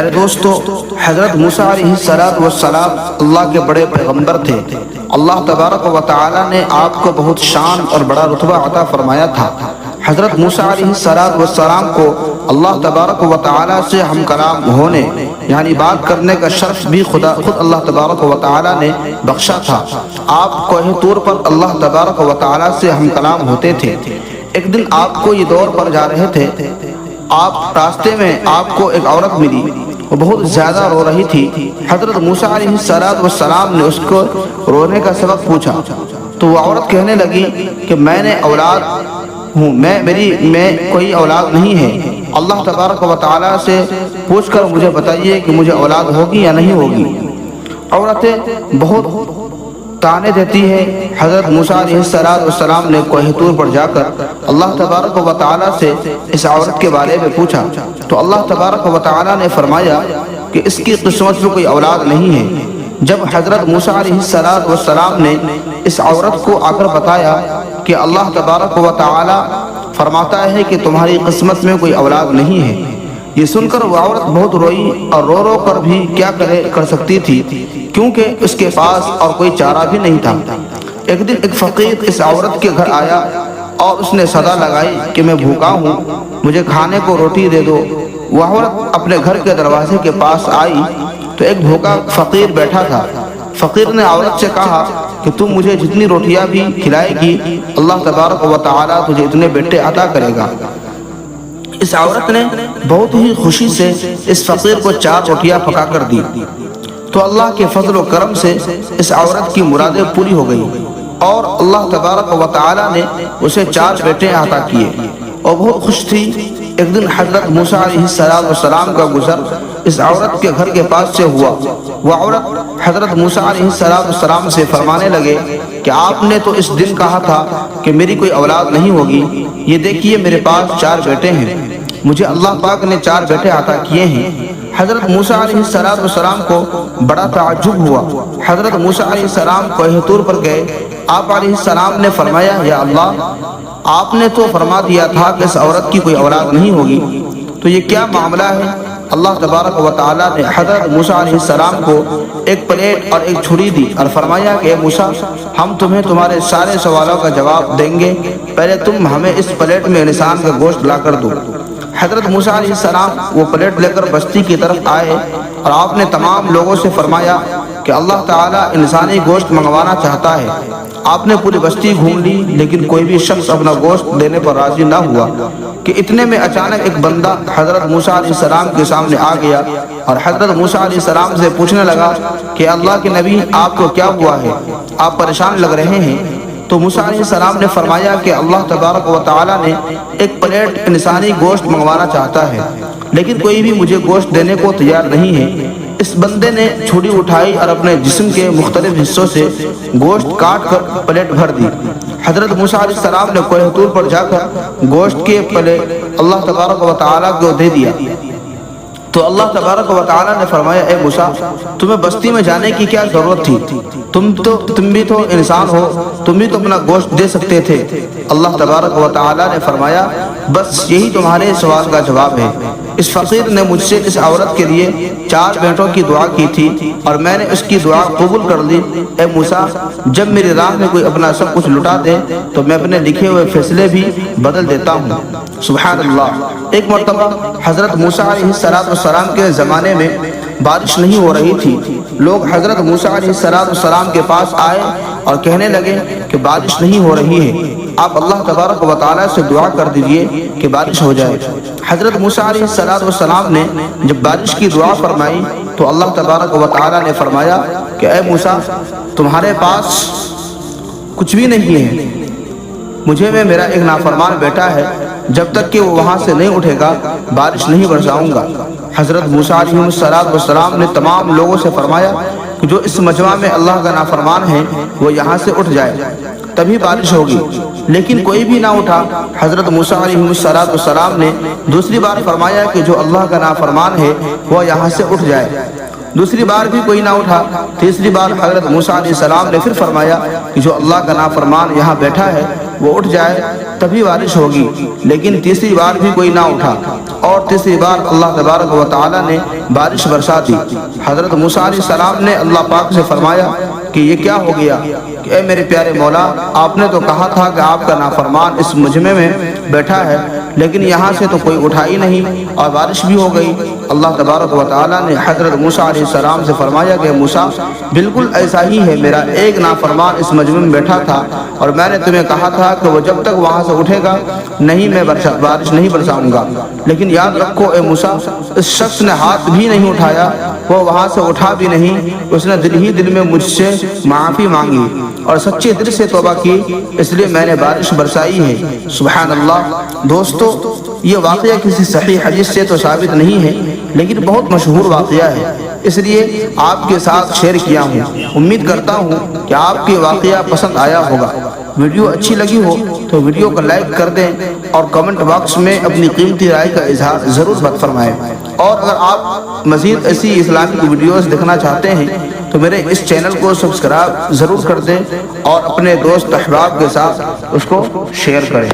پیارے دوستو، حضرت موسیٰ علیہ السلام اللہ کے بڑے پیغمبر تھے۔ اللہ تبارک و تعالی نے آپ کو بہت شان اور بڑا رتبہ عطا فرمایا تھا۔ حضرت موسیٰ علیہ السلام کو اللہ تبارک و تعالی سے ہم کلام ہونے یعنی بات کرنے کا شرف بھی خود اللہ تبارک و تعالی نے بخشا تھا۔ آپ کوہ طور پر اللہ تبارک و تعالی سے ہم کلام ہوتے تھے۔ ایک دن آپ کو یہ دور پر جا رہے تھے، آپ راستے میں آپ کو ایک عورت ملی، وہ بہت زیادہ رو رہی تھی۔ حضرت موسیٰ علیہ السلام نے اس کو رونے کا سبب پوچھا تو وہ عورت کہنے لگی کہ میں نے اولاد ہوں، میں کوئی اولاد نہیں ہے، اللہ تبارک و تعالیٰ سے پوچھ کر مجھے بتائیے کہ مجھے اولاد ہوگی یا نہیں ہوگی۔ عورتیں بہت تانے دیتی ہے۔ حضرت موسیٰ علیہ السلام نے کوہ طور پر جا کر اللہ تبارک و تعالیٰ سے اس عورت کے بارے میں پوچھا تو اللہ تبارک و تعالیٰ نے فرمایا کہ اس کی قسمت میں کوئی اولاد نہیں ہے۔ جب حضرت موسیٰ علیہ السلام نے اس عورت کو آ کر بتایا کہ اللہ تبارک و تعالیٰ فرماتا ہے کہ تمہاری قسمت میں کوئی اولاد نہیں ہے، یہ سن کر وہ عورت بہت روئی اور رو رو کر بھی کیا کر سکتی تھی، کیونکہ اس کے پاس اور کوئی چارہ بھی نہیں تھا۔ ایک دن ایک فقیر اس عورت کے گھر آیا اور اس نے صدا لگائی کہ میں بھوکا ہوں، مجھے کھانے کو روٹی دے دو۔ وہ عورت اپنے گھر کے دروازے کے پاس آئی تو ایک بھوکا فقیر بیٹھا تھا۔ فقیر نے عورت سے کہا کہ تم مجھے جتنی روٹیاں بھی کھلائے گی اللہ تبارک و تعالیٰ تجھے اتنے بیٹے عطا کرے گا۔ اس عورت نے بہت ہی خوشی سے اس فقیر کو 4 روٹیاں پکا کر دی تو اللہ کے فضل و کرم سے اس عورت کی مرادیں پوری ہو گئی اور اللہ تبارک و تعالیٰ نے اسے 4 بیٹے عطا کیے اور بہت خوش تھی۔ ایک دن حضرت موسیٰ علیہ السلام کا گزر اس عورت کے گھر کے پاس سے ہوا۔ وہ عورت حضرت موسیٰ علیہ السلام سے فرمانے لگے کہ آپ نے تو اس دن کہا تھا کہ میری کوئی اولاد نہیں ہوگی، یہ دیکھیے میرے پاس 4 بیٹے ہیں، مجھے اللہ پاک نے 4 بیٹے عطا کیے ہیں۔ حضرت موسیٰ علیہ السلام کو بڑا تعجب ہوا۔ حضرت موسیٰ علیہ السلام کوہ طور پر گئے۔ آپ علیہ السلام نے فرمایا یا اللہ، آپ نے تو فرما دیا تھا کہ اس عورت کی کوئی اولاد نہیں ہوگی، تو یہ کیا معاملہ ہے؟ اللہ تبارک و تعالیٰ نے حضرت موسیٰ علیہ السلام کو ایک پلیٹ اور ایک چھری دی اور فرمایا کہ اے موسیٰ، ہم تمہیں تمہارے سارے سوالوں کا جواب دیں گے، پہلے تم ہمیں اس پلیٹ میں انسان کا گوشت لا کر دو۔ حضرت موسیٰ علیہ السلام وہ پلیٹ لے کر بستی کی طرف آئے اور آپ نے تمام لوگوں سے فرمایا کہ اللہ تعالیٰ انسانی گوشت منگوانا چاہتا ہے۔ آپ نے پوری بستی گھوم لی لیکن کوئی بھی شخص اپنا گوشت دینے پر راضی نہ ہوا کہ اتنے میں اچانک ایک بندہ حضرت موسیٰ علیہ السلام کے سامنے آ گیا اور حضرت موسیٰ علیہ السلام سے پوچھنے لگا کہ اللہ کے نبی، آپ کو کیا ہوا ہے؟ آپ پریشان لگ رہے ہیں۔ تو موسیٰ علیہ السلام نے فرمایا کہ اللہ تبارک و تعالیٰ نے ایک پلیٹ انسانی گوشت منگوانا چاہتا ہے لیکن کوئی بھی مجھے گوشت دینے کو تیار نہیں ہے۔ اس بندے نے چھری اٹھائی اور اپنے جسم کے مختلف حصوں سے گوشت کاٹ کر پلیٹ بھر دی۔ حضرت موسیٰ علیہ السلام نے کوہ طور پر جا کر گوشت کے پلے اللہ تبارک و تعالیٰ کو دے دیا تو اللہ تبارک و تعالیٰ نے فرمایا اے موسیٰ، تمہیں بستی میں جانے کی کیا ضرورت تھی؟ تم بھی تو انسان ہو، تم بھی تو اپنا گوشت دے سکتے تھے۔ اللہ تبارک و تعالیٰ نے فرمایا بس یہی تمہارے سوال کا جواب ہے۔ اس فقیر نے مجھ سے اس عورت کے لیے 4 بیٹوں کی دعا کی تھی اور میں نے اس کی دعا قبول کر لی۔ اے موسیٰ، جب میری راہ میں کوئی اپنا سب کچھ لٹا دے تو میں اپنے لکھے ہوئے فیصلے بھی بدل دیتا ہوں۔ سبحان اللہ۔ ایک مرتبہ حضرت موسیٰ علیہ السلام کے زمانے میں بارش نہیں ہو رہی تھی۔ لوگ حضرت موسیٰ علیہ السلام کے پاس آئے اور کہنے لگے کہ بارش نہیں ہو رہی ہے، آپ اللہ تبارک و تعالیٰ سے دعا کر دیجئے کہ بارش ہو جائے۔ حضرت موسیٰ علیہ السلام نے جب بارش کی دعا فرمائی تو اللہ تبارک و تعالیٰ نے فرمایا کہ اے موسیٰ، تمہارے پاس کچھ بھی نہیں ہے، مجھے میں میرا ایک نافرمان بیٹا ہے، جب تک کہ وہ وہاں سے نہیں اٹھے گا بارش نہیں برساؤں گا۔ حضرت موسیٰ علیہ السلام نے تمام لوگوں سے فرمایا کہ جو اس مجمع میں اللہ کا نافرمان ہے وہ یہاں سے اٹھ جائے، تبھی بارش ہوگی، لیکن کوئی بھی نہ اٹھا۔ حضرت موسیٰ علیہ السلام نے دوسری بار فرمایا کہ جو اللہ کا نافرمان ہے وہ یہاں سے اٹھ جائے، دوسری بار بھی کوئی نہ اٹھا۔ تیسری بار حضرت موسیٰ علیہ السلام نے پھر فرمایا کہ جو اللہ کا نافرمان یہاں بیٹھا ہے وہ اٹھ جائے تبھی بارش ہوگی، لیکن تیسری بار بھی کوئی نہ اٹھا، اور تیسری بار اللہ تبارک و تعالی نے بارش برسا دی۔ حضرت موسیٰ علیہ السلام نے اللہ پاک سے فرمایا کہ یہ کیا ہو گیا؟ کہ اے میرے پیارے مولا، آپ نے تو کہا تھا کہ آپ کا نافرمان اس مجمع میں بیٹھا ہے، لیکن یہاں سے تو کوئی اٹھا ہی نہیں اور بارش بھی ہو گئی۔ اللہ تبارک و تعالیٰ نے حضرت موسیٰ علیہ السلام سے فرمایا کہ موسیٰ، بالکل ایسا ہی ہے، میرا ایک نافرمان اس مجمع میں بیٹھا تھا اور میں نے تمہیں کہا تھا کہ وہ جب تک وہاں سے اٹھے گا نہیں میں بارش نہیں برساؤں گا، لیکن یاد رکھو اے موسیٰ، اس شخص نے ہاتھ بھی نہیں اٹھایا، وہ وہاں سے اٹھا بھی نہیں، اس نے دل ہی دل میں مجھ سے معافی مانگی اور سچے دل سے توبہ کی، اس لیے میں نے بارش برسائی ہے۔ سبحان اللہ۔ دوستو، یہ واقعہ کسی صحیح حدیث سے تو ثابت نہیں ہے، لیکن بہت مشہور واقعہ ہے، اس لیے آپ کے ساتھ شیئر کیا ہوں۔ امید کرتا ہوں کہ آپ کے واقعہ پسند آیا ہوگا۔ ویڈیو اچھی لگی ہو تو ویڈیو کو لائک کر دیں اور کمنٹ باکس میں اپنی قیمتی رائے کا اظہار ضرور فرمائیں، اور اگر آپ مزید ایسی اسلامک ویڈیوز دیکھنا چاہتے ہیں تو میرے اس چینل کو سبسکرائب ضرور کر دیں اور اپنے دوست احباب کے ساتھ اس کو شیئر کریں۔